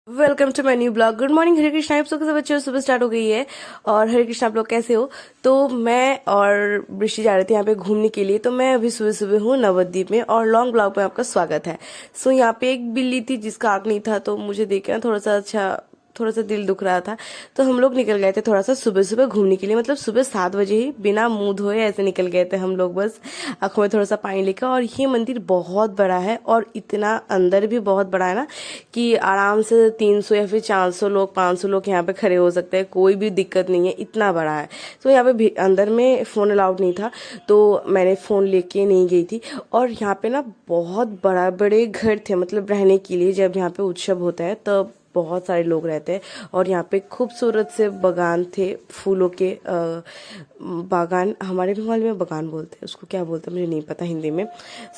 Welcome to my new blog. Good morning, Hare Krishna. आप सबके सब बच्चों सुबह स्टार्ट हो गई है। और हरे कृष्णा, आप लोग कैसे हो? तो मैं और ऋषि जा रहे थे यहाँ पे घूमने के लिए। तो मैं अभी सुबह सुबह हूँ नवद्वीप में और लॉन्ग ब्लॉग में आपका स्वागत है। सो यहाँ पे एक बिल्ली थी जिसका आँख नहीं था, तो मुझे देख के ना थोड़ा सा दिल दुख रहा था। तो हम लोग निकल गए थे थोड़ा सा सुबह सुबह घूमने के लिए, मतलब सुबह 7 बजे ही बिना मुंह धोए ऐसे निकल गए थे हम लोग, बस आंखों में थोड़ा सा पानी लेकर। और ये मंदिर बहुत बड़ा है और इतना अंदर भी बहुत बड़ा है ना कि आराम से 300 या फिर 400 लोग 500 लोग यहाँ पे खड़े हो सकते हैं, कोई भी दिक्कत नहीं है, इतना बड़ा है। तो यहाँ पे अंदर में फ़ोन अलाउड नहीं था, तो मैंने फ़ोन लेके नहीं गई थी। और यहाँ पे ना बहुत बड़ा बड़े घर थे, मतलब रहने के लिए। जब यहाँ पे उत्सव होता है तब बहुत सारे लोग रहते हैं। और यहाँ पे खूबसूरत से बागान थे, फूलों के बागान। हमारे बंगाल में बागान बोलते हैं उसको, क्या बोलते हैं मुझे नहीं पता हिंदी में।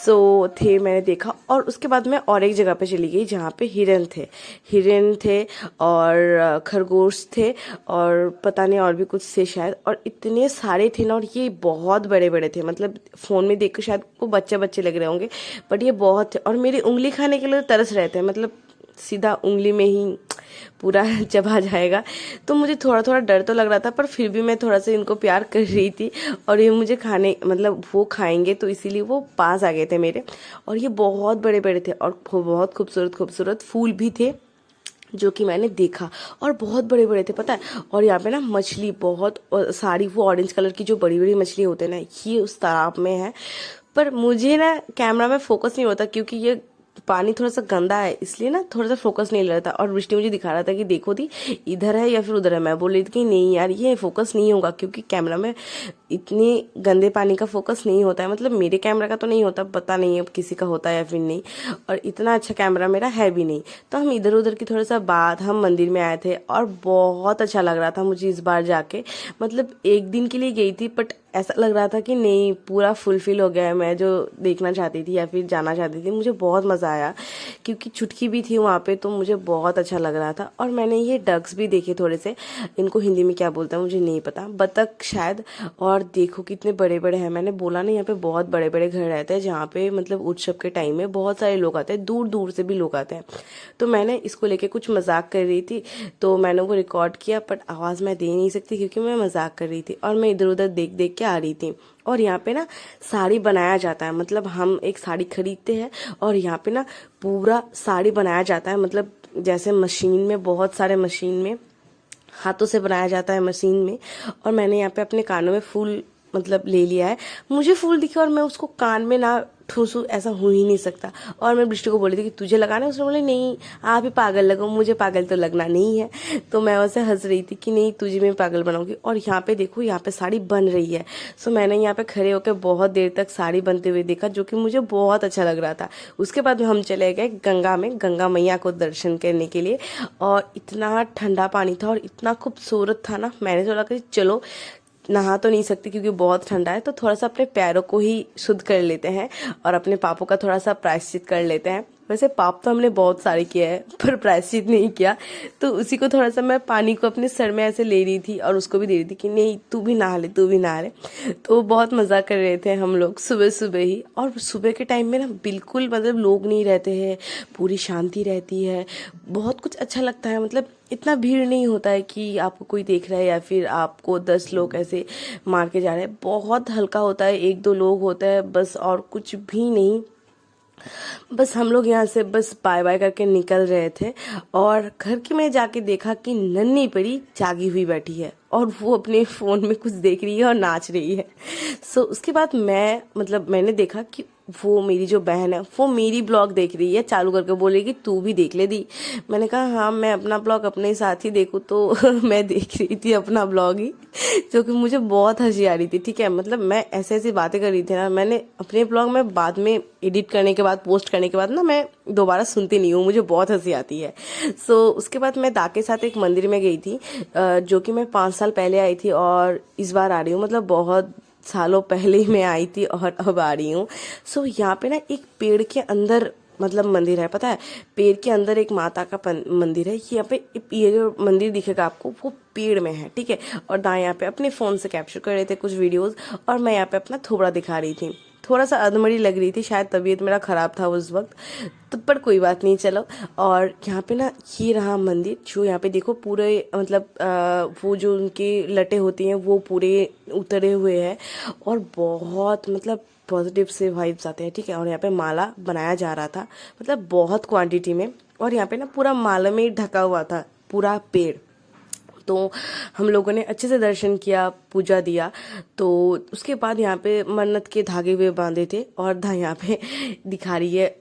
सो थे, मैंने देखा। और उसके बाद मैं और एक जगह पे चली गई जहाँ पे हिरन थे और खरगोश थे और पता नहीं और भी कुछ थे शायद। और इतने सारे थे ना, और ये बहुत बड़े बड़े थे, मतलब फ़ोन में देख कर शायद वो बच्चे बच्चे लग रहे होंगे, बट ये बहुत थे। और मेरी उंगली खाने के लिए तरस रहे थे, मतलब सीधा उंगली में ही पूरा चबा जाएगा। तो मुझे थोड़ा थोड़ा डर तो लग रहा था, पर फिर भी मैं थोड़ा सा इनको प्यार कर रही थी। और ये मुझे खाने, मतलब वो खाएंगे, तो इसीलिए वो पास आ गए थे मेरे। और ये बहुत बड़े बड़े थे और बहुत खूबसूरत खूबसूरत फूल भी थे जो कि मैंने देखा, और बहुत बड़े बड़े थे, पता है। और यहाँ पे ना मछली बहुत सारी, वो ऑरेंज कलर की जो बड़ी बड़ी मछली होते हैं ना, ये उस तालाब में है। पर मुझे ना कैमरा में फोकस नहीं होता, क्योंकि ये पानी थोड़ा सा गंदा है, इसलिए ना थोड़ा सा फोकस नहीं ले रहा था। और वृष्टि मुझे दिखा रहा था कि देखो दी, इधर है या फिर उधर है। मैं बोल रही थी कि नहीं यार, ये फोकस नहीं होगा, क्योंकि कैमरा में इतने गंदे पानी का फोकस नहीं होता है। मतलब मेरे कैमरा का तो नहीं होता, पता नहीं अब किसी का होता है या फिर नहीं। और इतना अच्छा कैमरा मेरा है भी नहीं। तो हम इधर उधर की थोड़ा सा बात, हम मंदिर में आए थे और बहुत अच्छा लग रहा था मुझे इस बार जाके। मतलब एक दिन के लिए गई थी, बट ऐसा लग रहा था कि नहीं, पूरा फुलफिल हो गया है मैं जो देखना चाहती थी या फिर जाना चाहती थी। मुझे बहुत मज़ा आया, क्योंकि चुटकी भी थी वहाँ पे, तो मुझे बहुत अच्छा लग रहा था। और मैंने ये डक्स भी देखे थोड़े से, इनको हिंदी में क्या बोलते हैं मुझे नहीं पता, बतख शायद। और देखो कितने बड़े बड़े हैं। मैंने बोला ना, यहाँ पे बहुत बड़े बड़े घर रहते हैं जहाँ पे मतलब उत्सव के टाइम में बहुत सारे लोग आते हैं, दूर दूर से भी लोग आते हैं। तो मैंने इसको लेके कुछ मजाक कर रही थी, तो मैंने वो रिकॉर्ड किया, बट आवाज़ मैं दे नहीं सकती क्योंकि मैं मजाक कर रही थी और मैं इधर उधर देख देख के आ रही थी। और यहाँ पे ना साड़ी बनाया जाता है, मतलब हम एक साड़ी खरीदते हैं और यहाँ पे ना पूरा साड़ी बनाया जाता है। मतलब जैसे मशीन में, बहुत सारे मशीन में हाथों से बनाया जाता है, मशीन में। और मैंने यहाँ पे अपने कानों में फूल मतलब ले लिया है। मुझे फूल दिखे और मैं उसको कान में ना ठूसू, ऐसा हो ही नहीं सकता। और मैं बृष्टि को बोली थी कि तुझे लगाना है, उसने बोले नहीं आप ही पागल लगो, मुझे पागल तो लगना नहीं है। तो मैं उससे हंस रही थी कि नहीं तुझे मैं पागल बनाऊंगी। और यहाँ पे देखो, यहाँ पे साड़ी बन रही है। सो मैंने यहाँ पे खड़े होकर बहुत देर तक साड़ी बनते हुए देखा, जो कि मुझे बहुत अच्छा लग रहा था। उसके बाद हम चले गए गंगा में, गंगा मैया को दर्शन करने के लिए। और इतना ठंडा पानी था और इतना खूबसूरत था ना, मैंने सोचा कि चलो नहा तो नहीं सकती क्योंकि बहुत ठंडा है, तो थोड़ा सा अपने पैरों को ही शुद्ध कर लेते हैं और अपने पापों का थोड़ा सा प्रायश्चित कर लेते हैं। वैसे पाप तो हमने बहुत सारे किए हैं, पर प्रायश्चित नहीं किया। तो उसी को थोड़ा सा मैं पानी को अपने सर में ऐसे ले रही थी और उसको भी दे रही थी कि नहीं तू भी नहा ले, तू भी नहा ले। तो बहुत मज़ा कर रहे थे हम लोग सुबह सुबह ही। और सुबह के टाइम में ना बिल्कुल मतलब लोग नहीं रहते हैं, पूरी शांति रहती है, बहुत कुछ अच्छा लगता है। मतलब इतना भीड़ नहीं होता है कि आपको कोई देख रहा है या फिर आपको 10 लोग ऐसे मार के जा रहे हैं। बहुत हल्का होता है, 1-2 लोग होते हैं बस, और कुछ भी नहीं। बस हम लोग यहाँ से बस बाय बाय करके निकल रहे थे। और घर के में जाके देखा कि नन्ही परी जागी हुई बैठी है और वो अपने फ़ोन में कुछ देख रही है और नाच रही है। सो उसके बाद मैंने देखा कि वो मेरी जो बहन है वो मेरी ब्लॉग देख रही है, चालू करके बोली कि तू भी देख ले दी। मैंने कहा हाँ, मैं अपना ब्लॉग अपने साथ ही देखूँ। तो मैं देख रही थी अपना ब्लॉग ही, जो कि मुझे बहुत हंसी आ रही थी। ठीक है, मतलब मैं ऐसे ऐसी बातें कर रही थी ना, मैंने अपने ब्लॉग में बाद में एडिट करने के बाद, पोस्ट करने के बाद ना, मैं दोबारा सुनती नहीं हूँ, मुझे बहुत हंसी आती है। सो उसके बाद मैं दा के साथ एक मंदिर में गई थी, जो कि मैं 5 साल पहले आई थी और इस बार आ रही हूँ। मतलब बहुत सालों पहले ही मैं आई थी और अब आ रही हूँ। सो यहाँ पे ना एक पेड़ के अंदर मतलब मंदिर है, पता है, पेड़ के अंदर एक माता का मंदिर है। यहाँ पे ये जो मंदिर दिखेगा आपको वो पेड़ में है, ठीक है। और दाएं यहाँ पे अपने फ़ोन से कैप्चर कर रहे थे कुछ वीडियोस, और मैं यहाँ पे अपना थोबड़ा दिखा रही थी। थोड़ा सा अधमरी लग रही थी, शायद तबीयत मेरा ख़राब था उस वक्त, तो पर कोई बात नहीं, चलो। और यहाँ पे ना ये रहा मंदिर, जो यहाँ पे देखो पूरे मतलब वो जो उनके लटे होती हैं वो पूरे उतरे हुए हैं, और बहुत मतलब पॉजिटिव से वाइब्स आते हैं, ठीक है। और यहाँ पे माला बनाया जा रहा था, मतलब बहुत क्वांटिटी में, और यहाँ पे ना पूरा माला में ढका हुआ था पूरा पेड़। तो हम लोगों ने अच्छे से दर्शन किया, पूजा दिया। तो उसके बाद यहाँ पे मन्नत के धागे हुए बांधे थे, और यहाँ पे दिखा रही है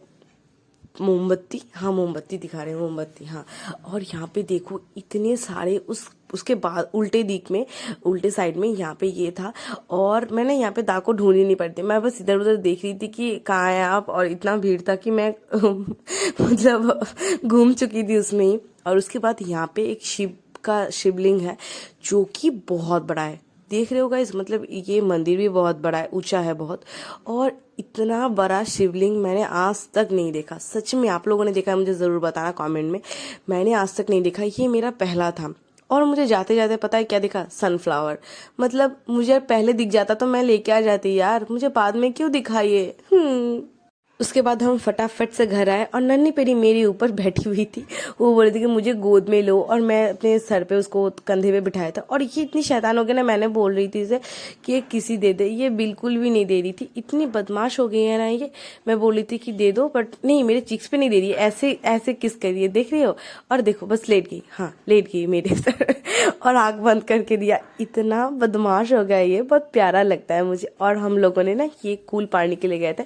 मोमबत्ती, हाँ मोमबत्ती दिखा रहे हैं, मोमबत्ती, हाँ। और यहाँ पे देखो इतने सारे उसके बाद उल्टे दिख में, उल्टे साइड में यहाँ पे ये था, और मैंने यहाँ पे दाग को ढूंढ ही नहीं पड़ती, मैं बस इधर उधर देख रही थी कि कहाँ है आप, और इतना भीड़ था कि मैं मतलब घूम चुकी थी उसमें ही। और उसके बाद यहाँ पे एक शिवलिंग है जो कि बहुत बड़ा है, देख रहे हो गाइस, मतलब ये मंदिर भी बहुत बड़ा है, ऊंचा है बहुत, और इतना बड़ा शिवलिंग मैंने आज तक नहीं देखा। सच में आप लोगों ने देखा है मुझे ज़रूर बताना कमेंट में, मैंने आज तक नहीं देखा, ये मेरा पहला था। और मुझे जाते जाते पता है क्या दिखा, सनफ्लावर। मतलब मुझे पहले दिख जाता तो मैं लेके आ जाती यार, मुझे बाद में क्यों दिखा ये। उसके बाद हम फटाफट से घर आए, और नन्ही पेरी मेरे ऊपर बैठी हुई थी, वो बोल रही थी कि मुझे गोद में लो, और मैं अपने सर पे उसको कंधे पे बिठाया था। और ये इतनी शैतान हो गई ना, मैंने बोल रही थी इसे कि ये किसी दे दे, ये बिल्कुल भी नहीं दे रही थी, इतनी बदमाश हो गई है ना ये। मैं बोल रही थी कि दे दो, बट नहीं, मेरे चिक्स पे नहीं दे रही है, ऐसे ऐसे किस कर रही है, देख रही हो। और देखो बस लेट गई, हाँ लेट गई मेरे सर और आँख बंद करके दिया। इतना बदमाश हो गया ये, बहुत प्यारा लगता है मुझे। और हम लोगों ने ना ये कूल पाड़ने के लिए गए थे,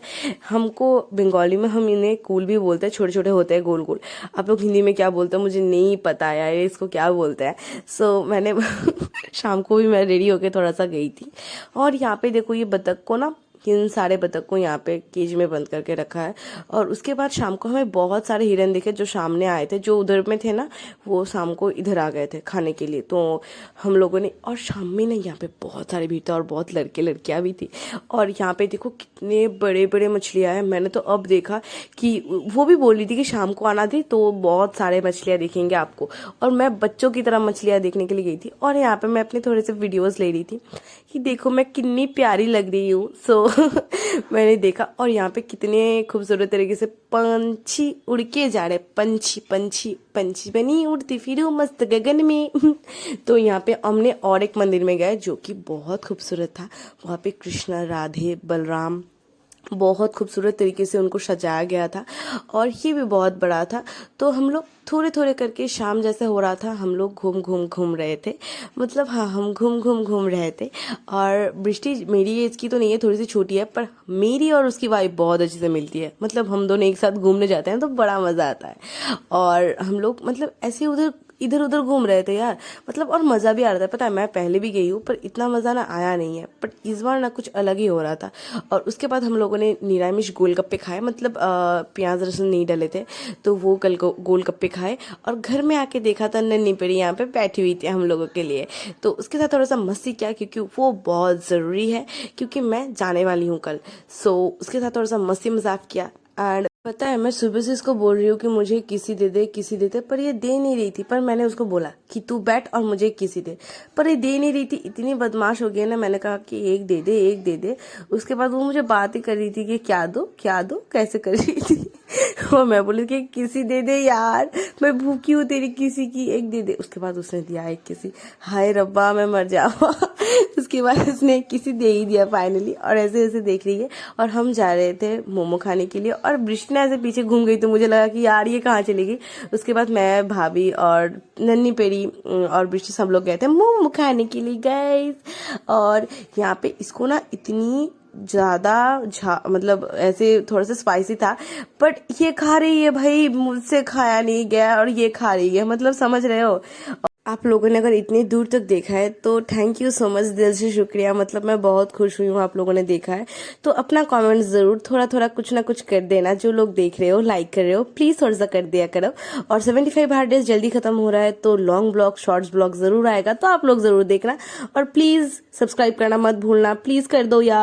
हमको बंगाली में हम इन्हें कूल भी बोलते हैं, छोटे छोटे होते हैं गोल गोल। आप लोग हिंदी में क्या बोलते हैं मुझे नहीं पता यार, इसको क्या बोलते हैं। सो मैंने शाम को भी मैं रेडी होके थोड़ा सा गई थी। और यहाँ पे देखो ये बतख को ना, इन सारे बतख को यहाँ पे केज में बंद करके रखा है। और उसके बाद शाम को हमें बहुत सारे हिरन दिखे जो सामने आए थे, जो उधर में थे ना वो शाम को इधर आ गए थे खाने के लिए। तो हम लोगों ने, और शाम में ना यहाँ पे बहुत सारे भीड़ थे, और बहुत लड़के लड़कियां भी थी। और यहाँ पे देखो कितने बड़े बड़े मछलियां हैं, मैंने तो अब देखा कि वो भी बोल रही थी कि शाम को आना थी तो बहुत सारे मछलियां दिखेंगे आपको। और मैं बच्चों की तरह मछलियां देखने के लिए गई थी, और यहाँ पे मैं अपने थोड़े से वीडियोस ले रही थी कि देखो मैं कितनी प्यारी लग रही हूँ। सो मैंने देखा, और यहाँ पे कितने खूबसूरत तरीके से पंछी उड़ के जा रहे, पंछी पंछी पंछी बनी उड़ती फिरू मस्त गगन में। तो यहाँ पे हमने और एक मंदिर में गए जो कि बहुत खूबसूरत था। वहाँ पे कृष्ण, राधे, बलराम बहुत खूबसूरत तरीके से उनको सजाया गया था, और ये भी बहुत बड़ा था। तो हम लोग थोड़े थोड़े करके, शाम जैसे हो रहा था, हम लोग घूम रहे थे, मतलब हाँ हम घूम रहे थे। और बृष्टि मेरी एज की तो नहीं है, थोड़ी सी छोटी है, पर मेरी और उसकी वाइब बहुत अच्छे से मिलती है। मतलब हम दोनों एक साथ घूमने जाते हैं तो बड़ा मज़ा आता है। और हम लोग मतलब ऐसे इधर उधर घूम रहे थे यार, मतलब और मज़ा भी आ रहा था। पता है मैं पहले भी गई हूँ पर इतना मज़ा ना आया नहीं है, बट इस बार ना कुछ अलग ही हो रहा था। और उसके बाद हम लोगों ने निरामिष गोलगप्पे खाए, मतलब प्याज लहसुन नहीं डले थे तो वो गोलगप्पे खाए। और घर में आके देखा था नन्ही पेड़ी यहाँ पे बैठी हुई थी हम लोगों के लिए, तो उसके साथ थोड़ा सा मस्ती किया क्योंकि वो बहुत ज़रूरी है, क्योंकि मैं जाने वाली हूँ कल। सो उसके साथ थोड़ा सा मस्ती मजाक किया। एंड पता है मैं सुबह से इसको बोल रही हूँ कि मुझे किसी दे दे किसी दे दे, पर ये दे नहीं रही थी। पर मैंने उसको बोला कि तू बैठ और मुझे किसी दे, पर ये दे नहीं रही थी। इतनी बदमाश हो गई ना, मैंने कहा कि एक दे दे एक दे दे। उसके बाद वो मुझे बात ही कर रही थी कि क्या दो कैसे कर रही थी। और मैं बोली कि किसी दे दे यार, मैं भूखी हूँ तेरी किसी की, एक दे दे। उसके बाद उसने दिया एक किसी, हाय रब्बा मैं मर जाऊँ। उसके बाद उसने किसी दे ही दिया फाइनली। और ऐसे ऐसे देख रही है, और हम जा रहे थे मोमो खाने के लिए, और बृष्टि ने ऐसे पीछे घूम गई तो मुझे लगा कि यार ये कहाँ चली गई। उसके बाद मैं, भाभी और नन्ही पेड़ी और बृष्टि सब लोग गए थे मोमो खाने के लिए गाइस। और यहाँ पे इसको ना इतनी ज्यादा मतलब ऐसे थोड़ा सा स्पाइसी था, बट ये खा रही है भाई, मुझसे खाया नहीं गया और ये खा रही है, मतलब समझ रहे हो। आप लोगों ने अगर इतनी दूर तक देखा है तो थैंक यू सो मच, दिल से शुक्रिया। मतलब मैं बहुत खुश हुई हूँ आप लोगों ने देखा है। तो अपना कमेंट जरूर थोड़ा थोड़ा कुछ ना कुछ कर देना, जो लोग देख रहे हो लाइक कर रहे हो प्लीज थोड़ा सा कर दिया करो। और 75 हार्ड डेज जल्दी खत्म हो रहा है तो लॉन्ग ब्लॉग शॉर्ट्स ब्लॉग जरूर आएगा, तो आप लोग जरूर देखना। और प्लीज सब्सक्राइब करना मत भूलना, प्लीज कर दो यार।